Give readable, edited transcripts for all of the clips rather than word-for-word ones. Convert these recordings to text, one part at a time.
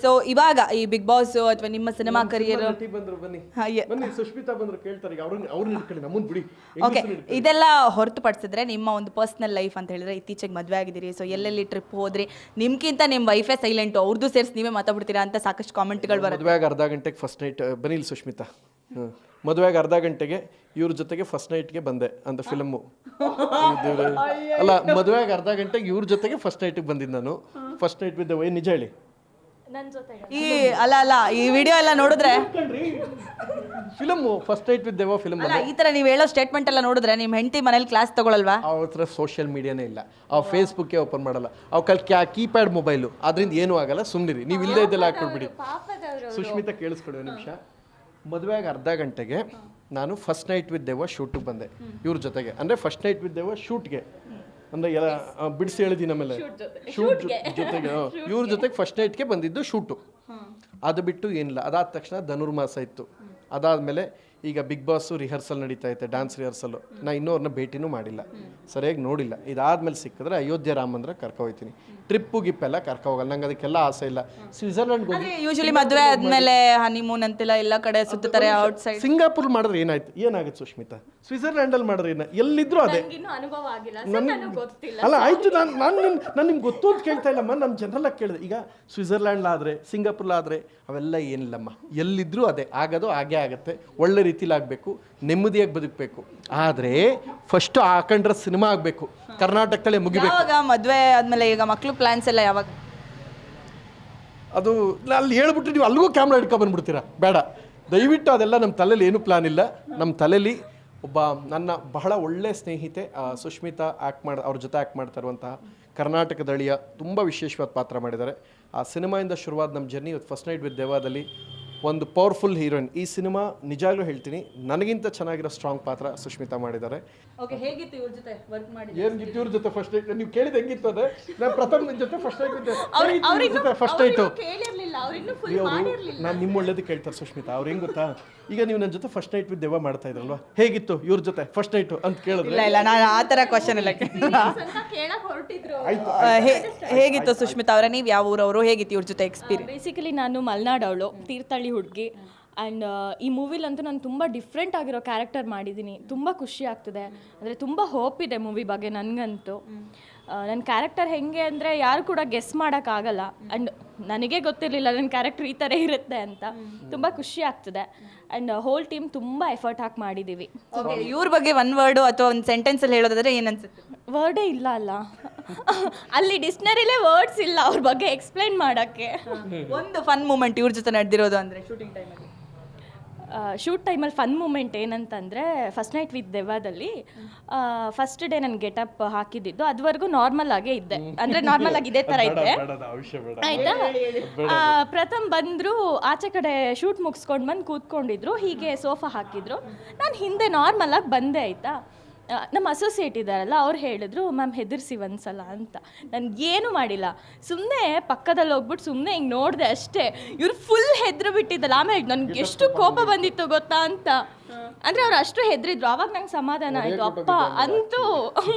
So ಇವಾಗ ಈ big boss ಅಥವಾ ನಿಮ್ಮ ಸಿನಿಮಾ ಕರಿಯರ್ ಬಂದ್ರು ಬನ್ನಿ ಸುಷ್ಮಿತಾ ಬಂದ್ರು ಕೇಳ್ತಾರೆ ಈಗ ಅವ್ರನ್ನ ಹಿಡ್ಕೊಳ್ಳಿ ನಮ್ಮನ್ನ ಬಿಡಿ. ಓಕೆ, ಇದೆಲ್ಲ ಹೊರತುಪಡಿಸಿದ್ರೆ ನಿಮ್ಮ ಒಂದು ಪರ್ಸನಲ್ ಲೈಫ್ ಅಂತ ಹೇಳಿದ್ರೆ ಇತ್ತೀಚೆಗೆ ಮದುವೆ ಆಗಿದ್ದೀರಿ, ಸೊ ಎಲ್ಲೆಲ್ಲಿ ಟ್ರಿಪ್ ಹೋದ್ರಿ, ನಿಮ್ಗಿಂತ ನಿಮ್ಮ ವೈಫೇ ಸೈಲೆಂಟು, ಅವ್ರದ್ದು ಸೇರಿಸಿ ನೀವೇ ಮಾತಾಡ್ಬಿಡ್ತೀರಾ ಅಂತ ಸಾಕಷ್ಟು ಕಾಮೆಂಟ್ಗಳು ಬರುತ್ತೆ. ಮದುವೆಗೆ ಅರ್ಧ ಗಂಟೆಗೆ ಫಸ್ಟ್ ನೈಟ್ ಬನ್ನಿ ಸುಷ್ಮಿತಾ, ಮದುವೆಗೆ ಅರ್ಧ ಗಂಟೆಗೆ ಇವ್ರ ಜೊತೆಗೆ ಫಸ್ಟ್ ನೈಟ್ಗೆ ಬಂದೆ ಅಂತ ಫಿಲಮ್ಮು. ಅಲ್ಲ, ಮದುವೆಗೆ ಅರ್ಧ ಗಂಟೆಗೆ ಇವ್ರ ಜೊತೆಗೆ ಫಸ್ಟ್ ನೈಟ್ಗೆ ಬಂದಿದ್ದು ನಾನು. ಫಸ್ಟ್ ನೈಟ್ ಬಿದ್ದೆ ನಿಜ ಹೇಳಿ. ಈ ಅಲ್ಲ ಈ ವಿಡಿಯೋ ಎಲ್ಲ ನೋಡಿದ್ರೆ ಫಿಲಮ್ಮು ಫಸ್ಟ್ ನೈಟ್ ವಿತ್ ದೇವ ಫಿಲಮ್. ಈ ತರ ನೀವು ಹೇಳೋ ಸ್ಟೇಟ್ಮೆಂಟ್ ಎಲ್ಲ ನೋಡಿದ್ರೆ ನಿಮ್ಮ ಹೆಂಡತಿ ಮನೇಲಿ ಕ್ಲಾಸ್ ತಗೊಳಲ್ವಾ? ಅವ್ರ ಹತ್ರ ಸೋಷಿಯಲ್ ಮೀಡಿಯಾನೇ ಇಲ್ಲ, ಅವ್ರು ಫೇಸ್ಬುಕ್ಕೇ ಓಪನ್ ಮಾಡಲ್ಲ, ಅವ್ರ ಕೀಪ್ಯಾಡ್ ಮೊಬೈಲು, ಅದರಿಂದ ಏನೂ ಆಗಲ್ಲ, ಸುಮ್ಮನಿರಿ ನೀವು. ಇಲ್ಲೇ ಇದೆಲ್ಲ ಹಾಕೊಳ್ಬಿಡಿ. ಸುಷ್ಮಿತಾ ಕೇಳಿಸ್ಕೊಡಿ ಒಂದು ನಿಮಿಷ. ಮದುವೆಗೆ ಅರ್ಧ ಗಂಟೆಗೆ ನಾನು ಫಸ್ಟ್ ನೈಟ್ ವಿತ್ ದೇವ ಶೂಟಿಗೆ ಬಂದೆ ಇವ್ರ ಜೊತೆಗೆ. ಅಂದರೆ ಫಸ್ಟ್ ನೈಟ್ ವಿತ್ ದೇವ ಶೂಟ್ಗೆ ಅಂದರೆ ಎಲ್ಲ ಬಿಡಿಸಿ ಹೇಳಿದ್ದೀನಿ. ಆಮೇಲೆ ಶೂಟ್ ಜೊತೆಗೆ ಇವ್ರ ಜೊತೆಗೆ ಫಸ್ಟ್ ನೈಟ್ಗೆ ಬಂದಿದ್ದು ಶೂಟು. ಅದು ಬಿಟ್ಟು ಏನಿಲ್ಲ. ಅದಾದ ತಕ್ಷಣ ಧನುರ್ಮಾಸ ಇತ್ತು. ಅದಾದಮೇಲೆ ಈಗ ಬಿಗ್ ಬಾಸು ರಿಹರ್ಸಲ್ ನಡೀತಾ ಐತೆ, ಡ್ಯಾನ್ಸ್ ರಿಹರ್ಸಲ್ಲು. ನಾ ಇನ್ನೂ ಅವ್ರನ್ನ ಭೇಟಿನೂ ಮಾಡಿಲ್ಲ, ಸರಿಯಾಗಿ ನೋಡಿಲ್ಲ. ಇದಾದ್ಮೇಲೆ ಸಿಕ್ಕಿದ್ರೆ ಅಯೋಧ್ಯೆ ರಾಮ ಮಂದಿರ ಕರ್ಕೊಯ್ತೀನಿ. ಟ್ರಿಪ್ಪು ಗಿಪ್ಪೆಲ್ಲ ಕರ್ಕೋಗಲ್ಲ, ನಂಗೆ ಅದಕ್ಕೆಲ್ಲ ಆಸೆ ಇಲ್ಲ. ಸ್ವಿಟ್ಜರ್ಲೆಂಡ್ಗೆ ಹೋಗಿ ಯೂಶಲಿ ಮದುವೆ ಆದ್ಮೇಲೆ ಹನಿಮೂನ್ ಅಂತೆಲ್ಲ ಎಲ್ಲ ಕಡೆ ಸುತ್ತಾರೆ ಔಟ್ ಸೈಡ್. ಸಿಂಗಾಪುರ್ ಮಾಡಿದ್ರೆ ಏನಾಗುತ್ತೆ ಸುಷ್ಮಿತಾ? ಸ್ವಿಟ್ಜರ್ಲ್ಯಾಂಡಲ್ಲಿ ಮಾಡಿದ್ರೆ ಎಲ್ಲಿದ್ರು ಅದೇ. ಅಲ್ಲ ಆಯ್ತು, ನಾನು ನಿಮ್ಗೆ ಗೊತ್ತು ಅಂತ ಕೇಳ್ತಾ ಇಲ್ಲಮ್ಮ, ನಾನು ಜನರಲ್ಲಾಗಿ ಕೇಳಿದೆ. ಈಗ ಸ್ವಿಟ್ಜರ್ಲ್ಯಾಂಡ್ಲಾದರೆ ಸಿಂಗಾಪುರ್ಲಾದರೆ ಅವೆಲ್ಲ ಏನಿಲ್ಲಮ್ಮ, ಎಲ್ಲಿದ್ರೂ ಅದೇ ಆಗೋದು, ಹಾಗೇ ಆಗುತ್ತೆ. ಒಳ್ಳೆ ರೀತಿಲಿ ಆಗಬೇಕು, ನೆಮ್ಮದಿಯಾಗಿ ಬದುಕಬೇಕು. ಆದರೆ ಫಸ್ಟ್ ಹಾಕೊಂಡ್ರೆ ಸಿನಿಮಾ ಆಗಬೇಕು, ಕರ್ನಾಟಕದಲ್ಲೇ ಮುಗಿಬೇಕು. ಯಾವಾಗ ಮದುವೆ ಆದಮೇಲೆ ಈಗ ಮಕ್ಕಳು ಪ್ಲಾನ್ಸ್ ಎಲ್ಲ ಯಾವಾಗ? ಅದು ಅಲ್ಲಿ ಹೇಳ್ಬಿಟ್ಟು ನೀವು ಅಲ್ಲಿಗೂ ಕ್ಯಾಮ್ರಾ ಹಿಡ್ಕೊ ಬಂದ್ಬಿಡ್ತೀರಾ, ಬೇಡ ದಯವಿಟ್ಟು. ಅದೆಲ್ಲ ನಮ್ಮ ತಲೆಯಲ್ಲಿ ಏನೂ ಪ್ಲಾನ್ ಇಲ್ಲ. ನಮ್ಮ ತಲೆಯಲ್ಲಿ ಒಬ್ಬ ನನ್ನ ಬಹಳ ಒಳ್ಳೆಯ ಸ್ನೇಹಿತೆ ಸುಷ್ಮಿತಾ ಅವ್ರ ಜೊತೆ ಆ್ಯಕ್ಟ್ ಮಾಡ್ತಾ ಇರುವಂತಹ ಕರ್ನಾಟಕದ ಅಳಿಯ ತುಂಬ ವಿಶೇಷವಾದ ಪಾತ್ರ ಮಾಡಿದ್ದಾರೆ. ಆ ಸಿನಿಮಾಯಿಂದ ಶುರುವಾದ ನಮ್ಮ ಜರ್ನಿ ಇವತ್ತು ಫಸ್ಟ್ ನೈಟ್ ವಿತ್ ದೇವಾದಲ್ಲಿ ಒಂದು ಪವರ್ಫುಲ್ ಹೀರೋಯಿನ್. ಈ ಸಿನಿಮಾ ನಿಜಾಗ್ಲೂ ಹೇಳ್ತೀನಿ, ನನಗಿಂತ ಚೆನ್ನಾಗಿರೋ ಸ್ಟ್ರಾಂಗ್ ಪಾತ್ರ ಸುಷ್ಮಿತಾ ಮಾಡಿದ್ದಾರೆ. ಹೇಗಿತ್ತು ಇವ್ರ ಜೊತೆ ವರ್ಕ್ ಮಾಡಿ? ಏನಿತ್ತು ಇವ್ರ ಜೊತೆ ಫಸ್ಟ್ ನೈಟ್? ನೀವು ಕೇಳಿದ ಹೆಂಗಿತ್ತು ಅದೇ? ನಾನು ಪ್ರಥಮ ನಿನ್ನ ಜೊತೆ ಫಸ್ಟ್ ನೈಟ್ ಇದ್ದೆ. ಫಸ್ಟ್ ನೈಟು ನಾನು ನಿಮ್ಮ ಒಳ್ಳೇದು ಕೇಳ್ತಾರೆ ಸುಷ್ಮಿತಾ. ಅವ್ರು ಹೆಂಗ್ ಗೊತ್ತಾ, ಈಗ ನೀವು ನನ್ನ ಜೊತೆ ಫಸ್ಟ್ ನೈಟ್ ವಿತ್ ದೇವ ಮಾಡ್ತಾ ಇದ್ರಲ್ವಾ, ಹೇಗಿತ್ತು ಇವ್ರ ಜೊತೆ ಫಸ್ಟ್ ನೈಟು ಅಂತ ಕೇಳಿದ್ರೆ? ಇಲ್ಲ ನಾನು ಆ ಥರ ಕ್ವಶನ್ ಇಲ್ಲ. ಹೇಗಿತ್ತು ಸುಷ್ಮಿತಾ ಅವರೇ, ನೀವು ಯಾವ ಊರವರು, ಹೇಗಿತ್ತು ಇವ್ರ ಜೊತೆ ಎಕ್ಸ್ಪೀರಿಯನ್ಸ್? ಬೇಸಿಕಲಿ ನಾನು ಮಲೆನಾಡವಳು, ತೀರ್ಥಹಳ್ಳಿ ಹುಡುಗಿ. ಆ್ಯಂಡ್ ಈ ಮೂವಿಲಂತೂ ನಾನು ತುಂಬ ಡಿಫ್ರೆಂಟ್ ಆಗಿರೋ ಕ್ಯಾರೆಕ್ಟರ್ ಮಾಡಿದ್ದೀನಿ. ತುಂಬ ಖುಷಿ ಆಗ್ತಿದೆ, ಅಂದರೆ ತುಂಬ ಹೋಪ್ ಇದೆ ಮೂವಿ ಬಗ್ಗೆ ನನಗಂತೂ. ನನ್ನ ಕ್ಯಾರೆಕ್ಟರ್ ಹೇಗೆ ಅಂದರೆ ಯಾರು ಕೂಡ ಗೆಸ್ ಮಾಡೋಕ್ಕಾಗಲ್ಲ. ಆ್ಯಂಡ್ ನನಗೆ ಗೊತ್ತಿರಲಿಲ್ಲ ನನ್ನ ಕ್ಯಾರೆಕ್ಟರ್ ಈ ಥರ ಇರುತ್ತೆ ಅಂತ. ತುಂಬ ಖುಷಿ ಆಗ್ತಿದೆ. ಆ್ಯಂಡ್ ಹೋಲ್ ಟೀಮ್ ತುಂಬ ಎಫರ್ಟ್ ಹಾಕಿ ಮಾಡಿದ್ದೀವಿ. ಇವ್ರ ಬಗ್ಗೆ ಒಂದು ವರ್ಡು ಅಥವಾ ಒಂದು ಸೆಂಟೆನ್ಸಲ್ಲಿ ಹೇಳೋದಾದ್ರೆ ಏನನ್ಸುತ್ತೆ? ವರ್ಡೇ ಇಲ್ಲ ಅಲ್ಲ, ಅಲ್ಲಿ ಡಿಕ್ಷ್ನರಿಲೇ ವರ್ಡ್ಸ್ ಇಲ್ಲ ಅವ್ರ ಬಗ್ಗೆ ಎಕ್ಸ್ಪ್ಲೈನ್ ಮಾಡೋಕ್ಕೆ. ಒಂದು ಫನ್ ಮೂಮೆಂಟ್ ಇವ್ರ ಜೊತೆ ನಡೆದಿರೋದು ಅಂದರೆ ಶೂಟಿಂಗ್ ಟೈಮಲ್ಲಿ? ಶೂಟ್ ಟೈಮಲ್ಲಿ ಫನ್ ಮೂಮೆಂಟ್ ಏನಂತಂದರೆ, ಫಸ್ಟ್ ನೈಟ್ ವಿತ್ ದೆವ್ವದಲ್ಲಿ ಫಸ್ಟ್ ಡೇ ನಾನು ಗೆಟಪ್ ಹಾಕಿದ್ದು ಅದುವರೆಗೂ ನಾರ್ಮಲ್ ಆಗೇ ಇದ್ದೆ, ಅಂದರೆ ನಾರ್ಮಲ್ ಆಗಿ ಇದೇ ಥರ ಇದ್ದೆ ಆಯಿತಾ. ಪ್ರಥಮ್ ಬಂದರು, ಆಚೆ ಕಡೆ ಶೂಟ್ ಮುಗಿಸ್ಕೊಂಡು ಬಂದು ಕೂತ್ಕೊಂಡಿದ್ರು, ಹೀಗೆ ಸೋಫಾ ಹಾಕಿದ್ರು. ನಾನು ಹಿಂದೆ ನಾರ್ಮಲ್ ಆಗಿ ಬಂದೆ ಆಯಿತಾ. ನಮ್ಮ ಅಸೋಸಿಯೇಟ್ ಇದ್ದಾರಲ್ಲ, ಅವ್ರು ಹೇಳಿದ್ರು ಮ್ಯಾಮ್ ಹೆದರ್ಸಿ ಒಂದ್ಸಲ ಅಂತ. ನನಗೇನು ಮಾಡಿಲ್ಲ, ಸುಮ್ಮನೆ ಪಕ್ಕದಲ್ಲಿ ಹೋಗ್ಬಿಟ್ಟು ಸುಮ್ಮನೆ ಹಿಂಗೆ ನೋಡಿದೆ ಅಷ್ಟೇ. ಇವ್ರು ಫುಲ್ ಹೆದ್ರು ಬಿಟ್ಟಿದ್ದಲ್ಲ. ಆಮೇಲೆ ನನಗೆ ಎಷ್ಟು ಕೋಪ ಬಂದಿತ್ತು ಗೊತ್ತಾ ಅಂತ. ಅಂದರೆ ಅವ್ರು ಅಷ್ಟು ಹೆದರಿದ್ರು. ಆವಾಗ ನಂಗೆ ಸಮಾಧಾನ ಆಯಿತು, ಅಪ್ಪ ಅಂತೂ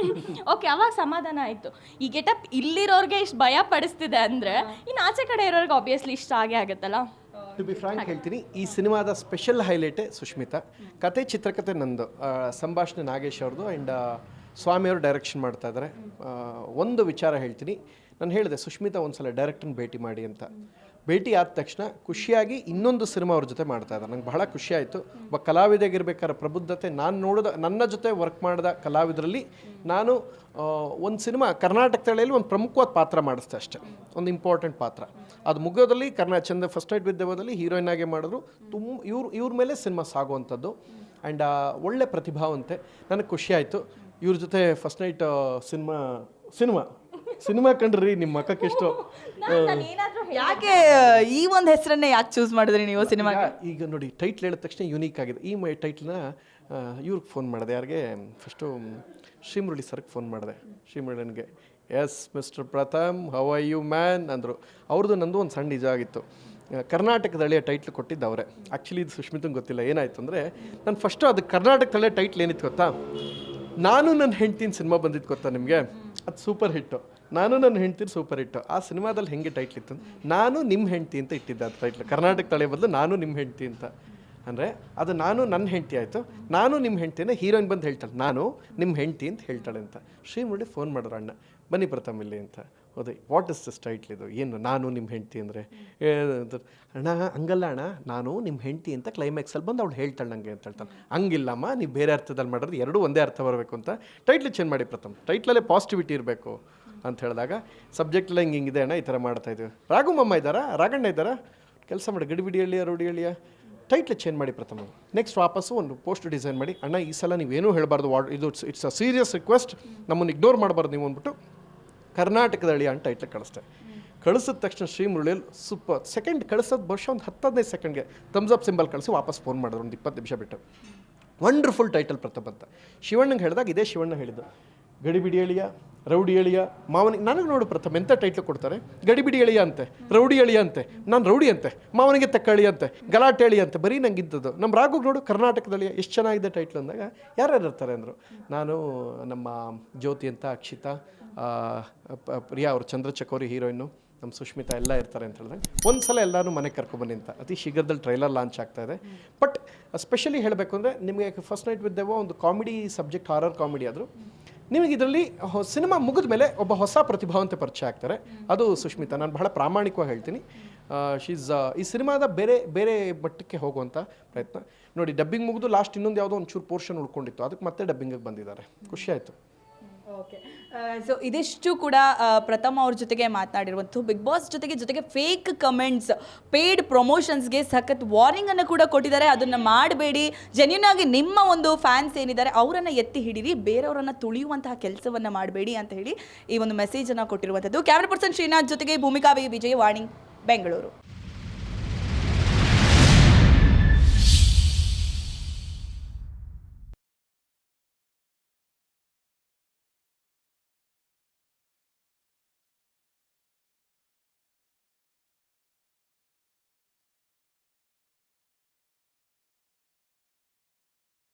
ಓಕೆ, ಅವಾಗ ಸಮಾಧಾನ ಆಯಿತು. ಈ ಗೆಟಪ್ ಇಲ್ಲಿರೋರಿಗೆ ಇಷ್ಟು ಭಯ ಪಡಿಸ್ತಿದೆ ಅಂದರೆ ಇನ್ನು ಆಚೆ ಕಡೆ ಇರೋರಿಗೆ ಆಬ್ವಿಯಸ್ಲಿ ಇಷ್ಟ ಆಗೇ ಆಗುತ್ತಲ್ಲ. ಟು ಬಿ ಫ್ರಾಂಕ್ ಹೇಳ್ತೀನಿ, ಈ ಸಿನಿಮಾದ ಸ್ಪೆಷಲ್ ಹೈಲೈಟೇ ಸುಷ್ಮಿತಾ. ಕತೆ ಚಿತ್ರಕಥೆ ನಂದು, ಸಂಭಾಷಣೆ ನಾಗೇಶ್ ಅವ್ರದ್ದು, ಆ್ಯಂಡ್ ಸ್ವಾಮಿಯವರು ಡೈರೆಕ್ಷನ್ ಮಾಡ್ತಾ ಇದ್ದಾರೆ. ಒಂದು ವಿಚಾರ ಹೇಳ್ತೀನಿ, ನಾನು ಹೇಳಿದೆ ಸುಷ್ಮಿತಾ ಒಂದ್ಸಲ ಡೈರೆಕ್ಟರ್ನ ಭೇಟಿ ಮಾಡಿ ಅಂತ. ಭೇಟಿ ಆದ ತಕ್ಷಣ ಖುಷಿಯಾಗಿ ಇನ್ನೊಂದು ಸಿನಿಮಾ ಅವ್ರ ಜೊತೆ ಮಾಡ್ತಾ ಇದ್ದಾರೆ. ನಂಗೆ ಬಹಳ ಖುಷಿ ಆಯಿತು. ಒಬ್ಬ ಕಲಾವಿದಗಿರ್ಬೇಕಾದ್ರೆ ಪ್ರಬುದ್ಧತೆ, ನಾನು ನೋಡಿದ ನನ್ನ ಜೊತೆ ವರ್ಕ್ ಮಾಡಿದ ಕಲಾವಿದರಲ್ಲಿ ನಾನು ಒಂದು ಸಿನಿಮಾ ಕರ್ನಾಟಕದಲ್ಲಿ ಒಂದು ಪ್ರಮುಖವಾದ ಪಾತ್ರ ಮಾಡಿಸ್ದೆ ಅಷ್ಟೇ, ಒಂದು ಇಂಪಾರ್ಟೆಂಟ್ ಪಾತ್ರ. ಅದು ಮುಗಿಯೋದಲ್ಲಿ ಚಂದ ಫಸ್ಟ್ ನೈಟ್ ವಿತ್ ದೇವದಲ್ಲಿ ಹೀರೋಯಿನ್ ಆಗಿ ಮಾಡಿದ್ರು. ಇವ್ರ ಮೇಲೆ ಸಿನಿಮಾ ಸಾಗುವಂಥದ್ದು. ಆ್ಯಂಡ್ ಒಳ್ಳೆ ಪ್ರತಿಭಾವಂತೆ, ನನಗೆ ಖುಷಿ ಆಯಿತು ಇವ್ರ ಜೊತೆ ಫಸ್ಟ್ ನೈಟ್ ಸಿನಿಮಾ ಕಂಡ್ರಿ. ನಿಮ್ಮ ಮಕ್ಕಕ್ಕೆ ಎಷ್ಟು ಯಾಕೆ ಈ ಒಂದು ಹೆಸರನ್ನೇ ಯಾಕೆ ಚೂಸ್ ಮಾಡಿದ್ರಿ ನೀವು ಸಿನಿಮಾ? ಈಗ ನೋಡಿ, ಟೈಟ್ಲ್ ಹೇಳಿದ ತಕ್ಷಣ ಯುನೀಕ್ ಆಗಿದೆ. ಈ ಟೈಟ್ಲನ್ನ ಇವ್ರಿಗೆ ಫೋನ್ ಮಾಡಿದೆ, ಯಾರಿಗೆ ಫಸ್ಟು ಶ್ರೀಮುರಳಿ ಸರ್ಗೆ ಫೋನ್ ಮಾಡಿದೆ. ಶ್ರೀಮುರಳಿಗೆ, yes mister Pratham, how are you man ಅಂದರು. ಅವ್ರದ್ದು ನಂದು ಒಂದು ಸಣ್ಣ ನಿಜ ಆಗಿತ್ತು. ಕರ್ನಾಟಕದ ಹಳೆಯ ಟೈಟ್ಲ್ ಕೊಟ್ಟಿದ್ದು ಅವರೇ. ಆ್ಯಕ್ಚುಲಿ ಇದು ಸುಷ್ಮಿತಂಗೆ ಗೊತ್ತಿಲ್ಲ ಏನಾಯಿತು ಅಂದರೆ, ನಾನು ಫಸ್ಟು ಅದು ಕರ್ನಾಟಕದ ಹಳೆಯ ಟೈಟ್ಲ್ ಏನಿತ್ತು ಗೊತ್ತಾ, ನಾನು ನನ್ನ ಹೆಂಡ್ತಿನ ಸಿನಿಮಾ ಬಂದಿದ್ದು ಗೊತ್ತಾ ನಿಮಗೆ? ಅದು ಸೂಪರ್ ಹಿಟ್ಟು. ನಾನು ನನ್ನ ಹೆಂಡ್ತಿ ಸೂಪರ್ ಹಿಟ್ಟು. ಆ ಸಿನಿಮಾದಲ್ಲಿ ಹೆಂಗೆ ಟೈಟ್ಲ್ ಇತ್ತು, ನಾನು ನಿಮ್ಮ ಹೆಂಡ್ತಿ ಅಂತ ಇಟ್ಟಿದ್ದೆ ಅದು ಟೈಟ್ಲ್. ಕರ್ನಾಟಕ ತಳೆ ಬದಲು ನಾನು ನಿಮ್ಮ ಹೆಂಡ್ತಿ ಅಂತ. ಅಂದರೆ ಅದು ನಾನು ನನ್ನ ಹೆಂಡ್ತಿ ಆಯಿತು, ನಾನು ನಿಮ್ಮ ಹೆಂಡ್ತಿನ ಹೀರೋಯಿನ್ ಬಂದು ಹೇಳ್ತಾಳೆ ನಾನು ನಿಮ್ಮ ಹೆಂಡ್ತಿ ಅಂತ ಹೇಳ್ತಾಳೆ ಅಂತ. ಶ್ರೀಮುರಳಿ ಫೋನ್ ಮಾಡಿದ್ರು, ಅಣ್ಣ ಬನ್ನಿ ಪ್ರಥಮ್ ಇಲ್ಲಿ ಅಂತ. ಹೌದು, ವಾಟ್ ಇಸ್ ದಿಸ್ ಟೈಟ್ಲ್ ಇದು, ಏನು ನಾನು ನಿಮ್ಮ ಹೆಂಡ್ತಿ ಅಂದರೆ? ಅಣ್ಣ ಹಂಗಲ್ಲ ಅಣ್ಣ, ನಾನು ನಿಮ್ಮ ಹೆಂಡ್ತಿ ಅಂತ ಕ್ಲೈಮ್ಯಾಕ್ಸಲ್ಲಿ ಬಂದು ಅವಳು ಹೇಳ್ತಾಳೆ ನನಗೆ ಅಂತ ಹೇಳ್ತಾಳೆ. ಹಂಗಿಲ್ಲಮ್ಮ, ನೀವು ಬೇರೆ ಅರ್ಥದಲ್ಲಿ ಮಾಡಿದ್ರೆ ಎರಡೂ ಒಂದೇ ಅರ್ಥ ಬರಬೇಕು ಅಂತ ಟೈಟ್ಲ್ ಚೇಂಜ್ ಮಾಡಿ ಪ್ರಥಮ್, ಟೈಟ್ಲಲ್ಲೇ ಪಾಸಿಟಿವಿಟಿ ಇರಬೇಕು ಅಂತ ಹೇಳಿದಾಗ ಸಬ್ಜೆಕ್ಟೆಲ್ಲ ಹಿಂಗಿದೆ ಅಣ್ಣ, ಈ ಥರ ಮಾಡ್ತಾಯಿದ್ದೀವಿ. ರಾಘುಮಮ್ಮ ಇದ್ದಾರಾ, ರಾಘಣ್ಣ ಇದ್ದಾರಾ, ಕೆಲಸ ಮಾಡಿ ಗಡಿಬಿಡಿಯಲ್ಲಿಯ ರೂಢಿಯಲ್ಲಿಯ ಟೈಟ್ಲ್ ಚೇಂಜ್ ಮಾಡಿ ಪ್ರಥಮ. ನೆಕ್ಸ್ಟ್ ವಾಪಸ್ಸು ಒಂದು ಪೋಸ್ಟ್ ಡಿಸೈನ್ ಮಾಡಿ, ಅಣ್ಣ ಈ ಸಲ ನೀವೇನೂ ಹೇಳಬಾರ್ದು, ಇದು ಇಟ್ಸ್ ಅ ಸೀರಿಯಸ್ ರಿಕ್ವೆಸ್ಟ್, ನಮ್ಮನ್ನು ಇಗ್ನೋರ್ ಮಾಡಬಾರ್ದು ನೀವು ಅಂದ್ಬಿಟ್ಟು ಕರ್ನಾಟಕದ ಅಳಿಯ ಅಂತ ಟೈಟ್ಲ್ ಕಳಿಸ್ತೆ. ಕಳಿಸಿದ ತಕ್ಷಣ ಶ್ರೀಮುರಳಿಯಲ್ಲಿ ಸೂಪರ್. ಸೆಕೆಂಡ್ ಕಳಿಸೋದು ಬಹುಶಃ ಒಂದು 10-15 ಸೆಕೆಂಡ್ಗೆ ಥಮ್ಸ್ ಅಪ್ ಸಿಂಬಲ್ ಕಳಿಸಿ ವಾಪಸ್ ಫೋನ್ ಮಾಡಿದ್ರು, ಒಂದು 20 ನಿಮಿಷ ಬಿಟ್ಟು. ವಂಡರ್ಫುಲ್ ಟೈಟಲ್ ಪ್ರಥಮ ಅಂತ. ಶಿವಣ್ಣಂಗೆ ಹೇಳಿದಾಗ ಇದೇ ಶಿವಣ್ಣ ಹೇಳಿದ್ದು, ಗಡಿಬಿಡಿ ಎಳಿಯ, ರೌಡಿ ಎಳಿಯ, ಮಾವನಿಗೆ. ನನಗೆ ನೋಡು ಪ್ರಥಮ ಎಂಥ ಟೈಟ್ಲ್ ಕೊಡ್ತಾರೆ, ಗಡಿಬಿಡಿ ಎಳಿಯ ಅಂತೆ, ರೌಡಿ ಎಳಿಯ ಅಂತೆ, ನಾನು ರೌಡಿ ಅಂತೆ, ಮಾವನಿಗೆ ತಕ್ಕಳಿ ಅಂತೆ, ಗಲಾಟೆ ಎಳಿ ಅಂತೆ, ಬರೀ ನಂಗೆ ಇದ್ದದ್ದು. ನಮ್ಮ ರಾಘುಗೆ ನೋಡು ಕರ್ನಾಟಕದಲ್ಲಿ ಎಷ್ಟು ಚೆನ್ನಾಗಿದೆ ಟೈಟ್ಲ್ ಅಂದಾಗ ಯಾರ್ಯಾರು ಇರ್ತಾರೆ ಅಂದರು. ನಾನು, ನಮ್ಮ ಜ್ಯೋತಿ ಅಂತ, ಅಕ್ಷಿತಾ, ಪ್ರಿಯಾ ಅವರು, ಚಂದ್ರಚಕೋರಿ ಹೀರೋಯಿನ್ನು, ನಮ್ಮ ಸುಷ್ಮಿತಾ ಎಲ್ಲ ಇರ್ತಾರೆ ಅಂತ ಹೇಳಿದಾಗ ಒಂದು ಸಲ ಎಲ್ಲರೂ ಮನೆಗೆ ಕರ್ಕೊಬನ್ನಿ ಅಂತ. ಅತಿ ಶೀಘ್ರದಲ್ಲಿ ಟ್ರೈಲರ್ ಲಾಂಚ್ ಆಗ್ತಾ ಇದೆ. ಬಟ್ ಸ್ಪೆಷಲಿ ಹೇಳಬೇಕು ಅಂದರೆ, ನಿಮಗೆ ಫಸ್ಟ್ ನೈಟ್ ವಿತ್ ದೆವ್ವ ಒಂದು ಕಾಮಿಡಿ ಸಬ್ಜೆಕ್ಟ್, ಹಾರರ್ ಕಾಮಿಡಿ ಆದರೂ ನಿಮಗೆ ಇದರಲ್ಲಿ ಸಿನಿಮಾ ಮುಗಿದ ಮೇಲೆ ಒಬ್ಬ ಹೊಸ ಪ್ರತಿಭಾವಂತ ಪರಿಚಯ ಆಗ್ತಾರೆ, ಅದು ಸುಷ್ಮಿತಾ. ನಾನು ಬಹಳ ಪ್ರಾಮಾಣಿಕವಾಗಿ ಹೇಳ್ತೀನಿ, ಶೀಸ್ ಈ ಸಿನಿಮಾದ ಬೇರೆ ಬೇರೆ ಮಟ್ಟಕ್ಕೆ ಹೋಗುವಂಥ ಪ್ರಯತ್ನ. ನೋಡಿ, ಡಬ್ಬಿಂಗ್ ಮುಗಿದು ಲಾಸ್ಟ್ ಇನ್ನೊಂದು ಯಾವುದೋ ಒಂಚೂರು ಪೋರ್ಷನ್ ಉಳ್ಕೊಂಡಿತ್ತು, ಅದಕ್ಕೆ ಮತ್ತೆ ಡಬ್ಬಿಂಗಿಗೆ ಬಂದಿದ್ದಾರೆ, ಖುಷಿ ಆಯಿತು. ಓಕೆ, ಸೊ ಇದಿಷ್ಟು ಕೂಡ ಪ್ರಥಮ್ ಅವ್ರ ಜೊತೆಗೆ ಮಾತನಾಡಿರುವಂಥ ಬಿಗ್ ಬಾಸ್ ಜೊತೆಗೆ ಫೇಕ್ ಕಮೆಂಟ್ಸ್, ಪೇಯ್ಡ್ ಪ್ರಮೋಷನ್ಸ್ಗೆ ಸಖತ್ ವಾರ್ನಿಂಗನ್ನು ಕೂಡ ಕೊಟ್ಟಿದ್ದಾರೆ. ಅದನ್ನು ಮಾಡಬೇಡಿ, ಜೆನ್ಯೂನ್ ಆಗಿ ನಿಮ್ಮ ಒಂದು ಫ್ಯಾನ್ಸ್ ಏನಿದ್ದಾರೆ ಅವರನ್ನು ಎತ್ತಿ ಹಿಡೀರಿ, ಬೇರೆಯವರನ್ನು ತುಳಿಯುವಂತಹ ಕೆಲಸವನ್ನು ಮಾಡಬೇಡಿ ಅಂತ ಹೇಳಿ ಈ ಒಂದು ಮೆಸೇಜನ್ನು ಕೊಟ್ಟಿರುವಂಥದ್ದು. ಕ್ಯಾಮ್ರಾ ಪರ್ಸನ್ ಶ್ರೀನಾಥ್ ಜೊತೆಗೆ ಭೂಮಿಕಾ ವಿಜಯ, ವಾಣಿ, ಬೆಂಗಳೂರು.